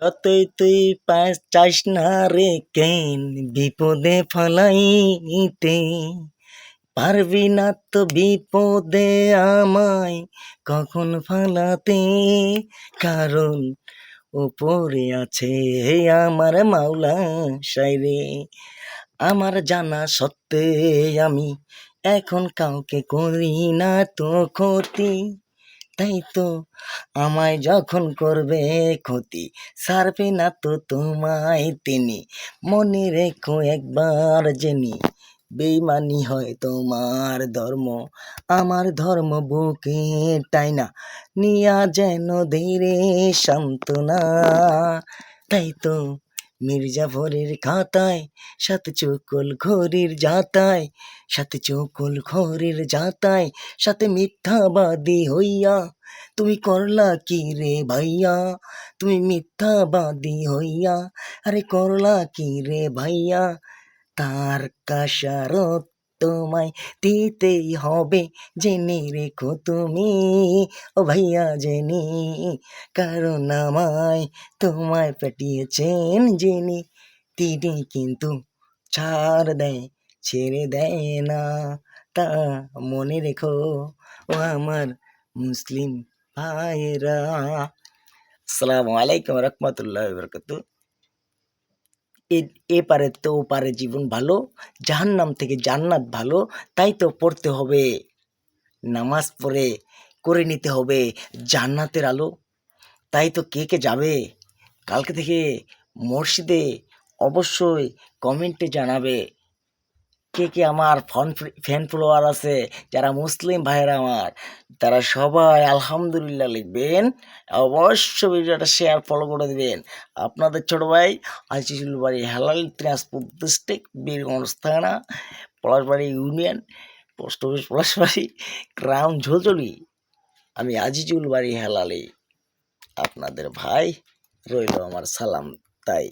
যতই তুই চাস না রে কেন বিপদে ফলাইতে, পারবি না তো বিপদে আমায় কখন ফলাতে, কারণ উপরে আছে আমার মাওলা সাইরে। আমার জানা সত্ত্বে আমি এখন কাউকে করি না তো ক্ষতি, তাই তো আমায় যখন করবে ক্ষতি ছাড়বে না তো তোমায় তিনি। মনে রেখো একবার জেনে, বেইমানি হয় তোমার ধর্ম, আমার ধর্ম বুকে টাইনা নিয়া যেন ধীরে সান্ত্বনা। তাই তো মির্জাফরের খাতায় সাথে চকল ঘড়ির যাতায়, সাথে চকল ঘড়ির যাতায়, সাথে মিথ্যাবাদী হইয়া তুমি করলা কি রে ভাইয়া, তুমি মিথ্যাবাদী হইয়া আরে করলা কি রে ভাইয়া। তার কাশারত তোমায় দিতেই হবে জেনে রেখো তুমি, ও ভাইয়া জেনে, কারণ আমায় তোমায় পাঠিয়েছেন যিনি, তিনি কিন্তু ছাড় দেয় ছেড়ে দেয় না, তা মনে রেখো ও আমার মুসলিম ভাইরা। আসসালামু আলাইকুম রহমতুল্লাহ বরকত। এপারে তো ওপারে জীবন ভালো, জাহান্নাম থেকে জান্নাত ভালো, তাই তো পড়তে হবে নামাজ পড়ে করে নিতে হবে জান্নাতের আলো। তাই তো কে কে যাবে কালকে থেকে মসজিদে অবশ্যই কমেন্টে জানাবে। কে কে আমার ফ্যান ফলোয়ার আছে যারা মুসলিম ভাইয়েরা আমার, তারা সবাই আলহামদুলিল্লাহ লিখবেন, অবশ্যই ভিডিওটা শেয়ার ফলো করে দেবেন। আপনাদের ছোট ভাই আজিজুল বাড়ি, হেলাল দিনাজপুর ডিস্ট্রিক্ট, বীরগঞ্জ থানা, Palashbari union, post office Palashbari, গ্রাম ঝোলঝলি। আমি আজিজুল বাড়ি হেলালি, আপনাদের ভাই, রইল আমার সালাম। তাই